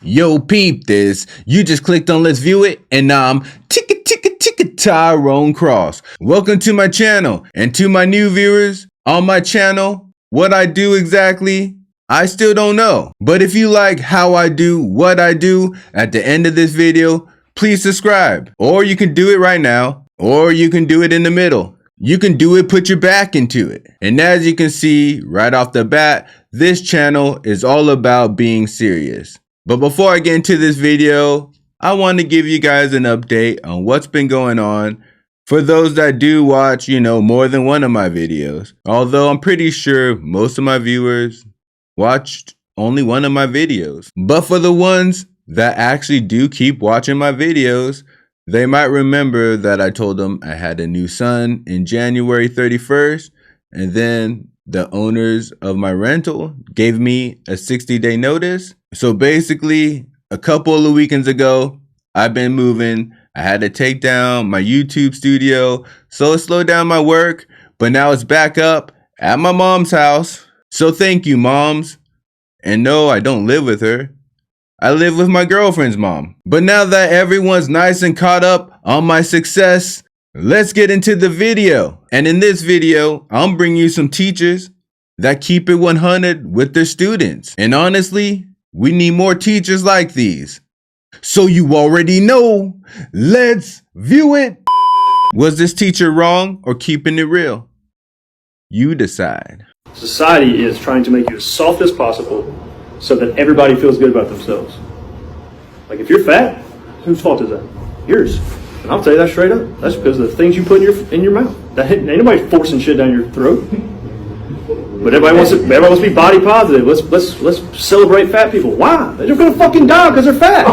Yo, peep this. You just clicked on Let's View It, and I'm Tyrone Cross. Welcome to my channel, and to my new viewers on my channel, what I do exactly, I still don't know. But if you like how I do what I do at the end of this video, please subscribe. Or you can do it right now, or you can do it in the middle. You can do it, put your back into it. And as you can see right off the bat, this channel is all about being serious. But before I get into this video, I want to give you guys an update on what's been going on for those that do watch, more than one of my videos. Although I'm pretty sure most of my viewers watched only one of my videos. But for the ones that actually do keep watching my videos, they might remember that I told them I had a new son in January 31st, and then the owners of my rental gave me a 60-day notice. So basically, a couple of weekends ago, I've been moving. I had to take down my YouTube studio, so it slowed down my work, but now it's back up at my mom's house. So thank you, moms. And no, I don't live with her. I live with my girlfriend's mom. But now that everyone's nice and caught up on my success, let's get into the video. And in this video, I'm bringing you some teachers that keep it 100 with their students. And honestly, we need more teachers like these. So you already know, let's view it. Was this teacher wrong or keeping it real? You decide. Society is trying to make you as soft as possible so that everybody feels good about themselves. Like if you're fat, whose fault is that? Yours. And I'll tell you that straight up. That's because of the things you put in your mouth. Ain't nobody forcing shit down your throat. But everybody wants to be body positive. Let's celebrate fat people. Why? They're gonna fucking die because they're fat.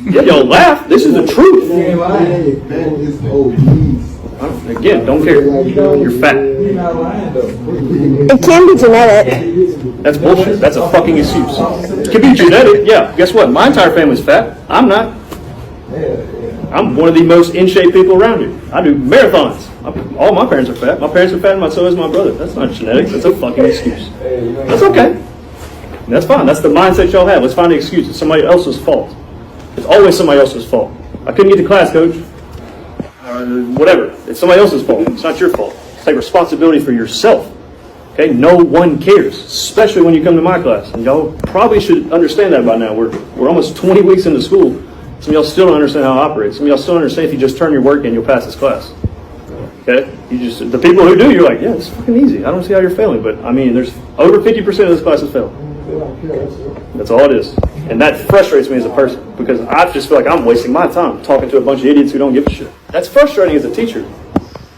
Yeah, y'all laugh. This is the truth. Again, don't care. You're fat. It can be genetic. That's bullshit. That's a fucking excuse. It can be genetic. Yeah. Guess what? My entire family's fat. I'm not. I'm one of the most in shape people around here. I do marathons. All my parents are fat. My parents are fat, and so is my brother. That's not genetics. That's a fucking excuse. That's okay. That's fine. That's the mindset y'all have. Let's find an excuse. It's somebody else's fault. It's always somebody else's fault. I couldn't get to class, coach. Whatever. It's somebody else's fault. It's not your fault. Take responsibility for yourself. Okay? No one cares, especially when you come to my class. And y'all probably should understand that by now. We're almost 20 weeks into school. Some of y'all still don't understand how it operates. Some of y'all still don't understand if you just turn your work in, you'll pass this class. Okay? The people who do, you're like, yeah, it's fucking easy. I don't see how you're failing. But I mean, there's over 50% of this class is failing. That's all it is. And that frustrates me as a person because I just feel like I'm wasting my time talking to a bunch of idiots who don't give a shit. That's frustrating as a teacher.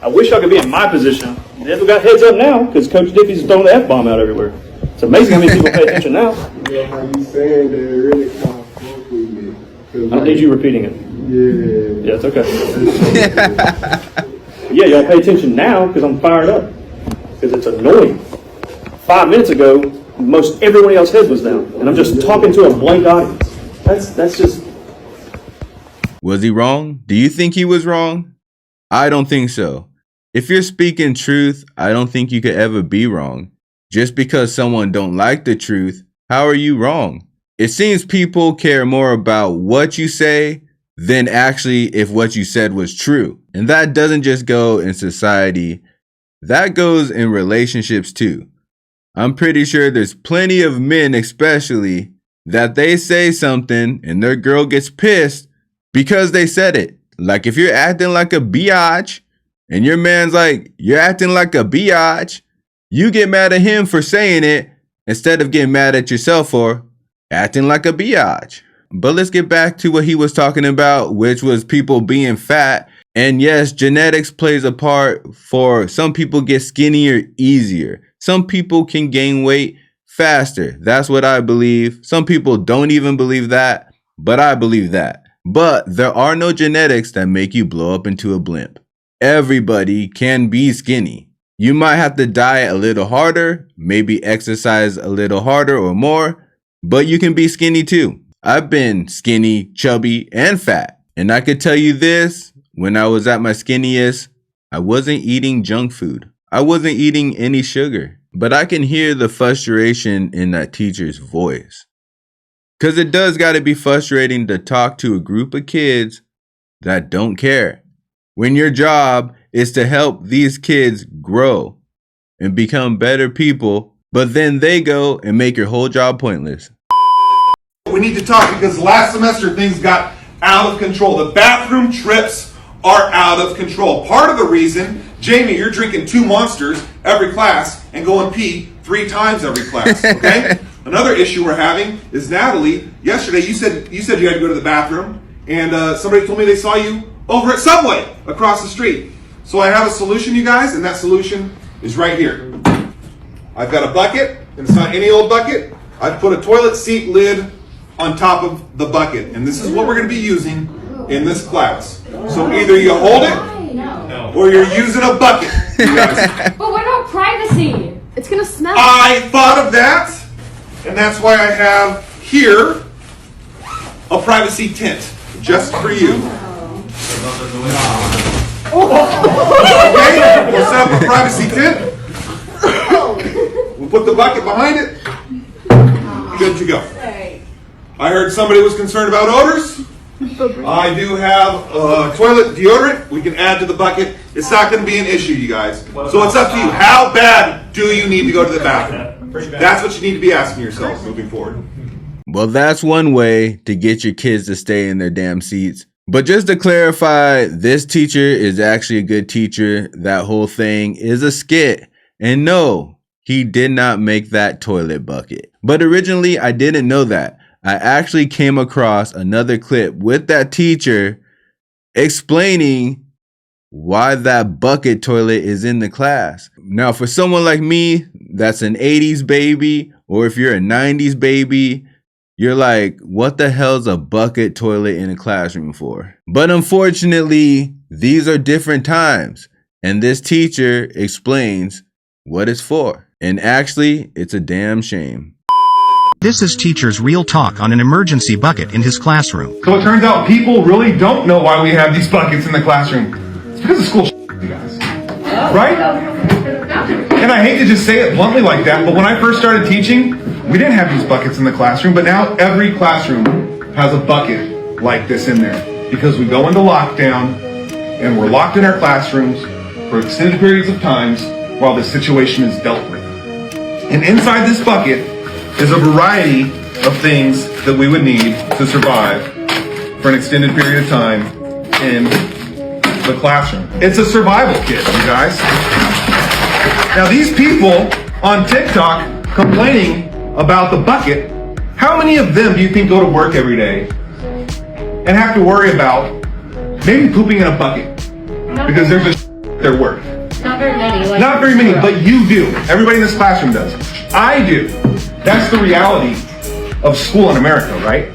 I wish I could be in my position. They've got heads up now because Coach Diffie's throwing the F-bomb out everywhere. It's amazing how many people pay attention now. Yeah, how you saying that really kind of fuck with me. I don't need you repeating it. Yeah. Yeah, it's okay. Yeah, y'all pay attention now because I'm fired up. Because it's annoying. 5 minutes ago, most everybody else's head was down. And I'm just talking to a blank audience. That's just... Was he wrong? Do you think he was wrong? I don't think so. If you're speaking truth, I don't think you could ever be wrong. Just because someone don't like the truth, how are you wrong? It seems people care more about what you say than actually if what you said was true. And that doesn't just go in society, that goes in relationships too. I'm pretty sure there's plenty of men especially that they say something and their girl gets pissed because they said it. Like if you're acting like a biatch and your man's like, you're acting like a biatch, you get mad at him for saying it instead of getting mad at yourself for acting like a biatch. But let's get back to what he was talking about, which was people being fat. And yes, genetics plays a part for some people get skinnier easier. Some people can gain weight faster. That's what I believe. Some people don't even believe that, but I believe that. But there are no genetics that make you blow up into a blimp. Everybody can be skinny. You might have to diet a little harder, maybe exercise a little harder or more, but you can be skinny too. I've been skinny, chubby, and fat. And I could tell you this, when I was at my skinniest, I wasn't eating junk food. I wasn't eating any sugar. But I can hear the frustration in that teacher's voice. Because it does got to be frustrating to talk to a group of kids that don't care, when your job is to help these kids grow and become better people, but then they go and make your whole job pointless. We need to talk because last semester things got out of control. The bathroom trips are out of control. Part of the reason, Jamie, you're drinking 2 Monsters every class and going pee 3 times every class, okay? Another issue we're having is Natalie, yesterday you said you had to go to the bathroom, and somebody told me they saw you over at Subway across the street. So I have a solution, you guys, and that solution is right here. I've got a bucket, and it's not any old bucket. I've put a toilet seat lid on top of the bucket, and this is what we're going to be using in this class. So either you hold it, or you're using a bucket. You guys. But what about privacy? It's gonna smell. I thought of that, and that's why I have here a privacy tent just for you. Okay, we'll set up a privacy tent. We'll put the bucket behind it. Good to go. I heard somebody was concerned about odors. I do have toilet deodorant we can add to the bucket. It's not going to be an issue, you guys. So it's up to you. How bad do you need to go to the bathroom? That's what you need to be asking yourself moving forward. Well, that's one way to get your kids to stay in their damn seats. But just to clarify, this teacher is actually a good teacher. That whole thing is a skit. And no, he did not make that toilet bucket. But originally, I didn't know that. I actually came across another clip with that teacher explaining why that bucket toilet is in the class. Now, for someone like me, that's an 80s baby, or if you're a 90s baby, you're like, what the hell's a bucket toilet in a classroom for? But unfortunately, these are different times, and this teacher explains what it's for. And actually, it's a damn shame. This is teacher's real talk on an emergency bucket in his classroom. So it turns out people really don't know why we have these buckets in the classroom. It's because of school you guys. Right? And I hate to just say it bluntly like that, but when I first started teaching, we didn't have these buckets in the classroom, but now every classroom has a bucket like this in there. Because we go into lockdown, and we're locked in our classrooms for extended periods of times while the situation is dealt with. And inside this bucket is a variety of things that we would need to survive for an extended period of time in the classroom. It's a survival kit, you guys. Now these people on TikTok complaining about the bucket, how many of them do you think go to work every day and have to worry about maybe pooping in a bucket because there's a their work? Not very many. Not very many, but you do. Everybody in this classroom does. I do. That's the reality of school in America, right?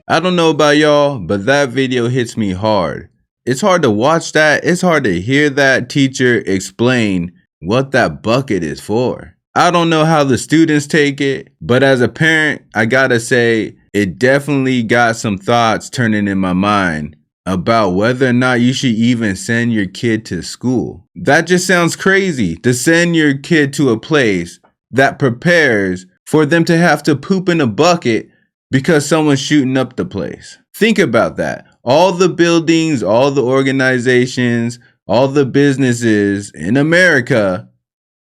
I don't know about y'all, but that video hits me hard. It's hard to watch that. It's hard to hear that teacher explain what that bucket is for. I don't know how the students take it, but as a parent, I gotta say, it definitely got some thoughts turning in my mind about whether or not you should even send your kid to school. That just sounds crazy, to send your kid to a place that prepares for them to have to poop in a bucket because someone's shooting up the place. Think about that. All the buildings, all the organizations, all the businesses in America,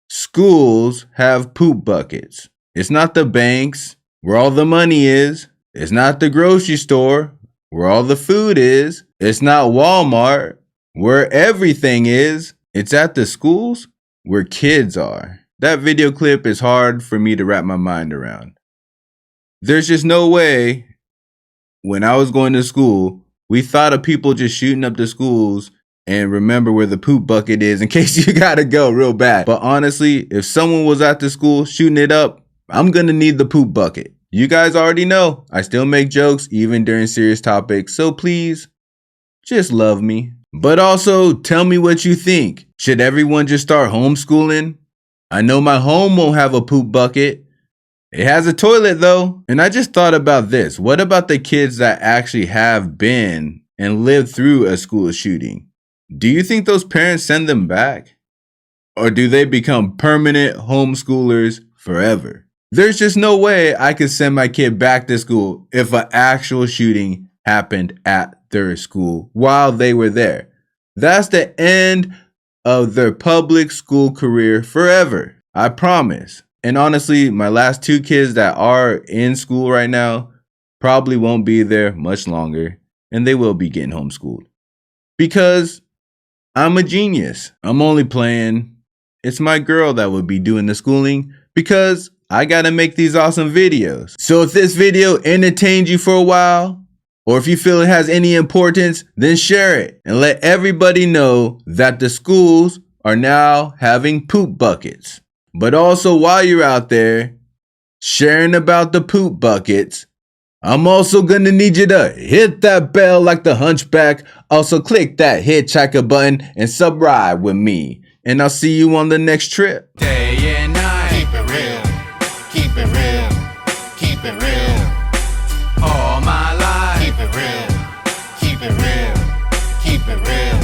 schools have poop buckets. It's not the banks where all the money is. It's not the grocery store where all the food is. It's not Walmart where everything is. It's at the schools where kids are. That video clip is hard for me to wrap my mind around. There's just no way, when I was going to school, we thought of people just shooting up the schools and remember where the poop bucket is in case you gotta go real bad. But honestly, if someone was at the school shooting it up, I'm gonna need the poop bucket. You guys already know, I still make jokes even during serious topics, so please, just love me. But also, tell me what you think. Should everyone just start homeschooling? I know my home won't have a poop bucket. It has a toilet though. And I just thought about this. What about the kids that actually have been and lived through a school shooting? Do you think those parents send them back? Or do they become permanent homeschoolers forever? There's just no way I could send my kid back to school if an actual shooting happened at their school while they were there. That's the end of their public school career forever. I promise. And honestly, my last 2 kids that are in school right now probably won't be there much longer, and they will be getting homeschooled. Because I'm a genius. I'm only playing. It's my girl that would be doing the schooling because I gotta make these awesome videos. So if this video entertained you for a while, or if you feel it has any importance, then share it and let everybody know that the schools are now having poop buckets. But also while you're out there sharing about the poop buckets, I'm also gonna need you to hit that bell like the Hunchback. Also click that hitchhiker button and subscribe with me. And I'll see you on the next trip. Day and night. Keep it real. Keep it real. Keep it real. All my life. Keep it real. Keep it real. Keep it real.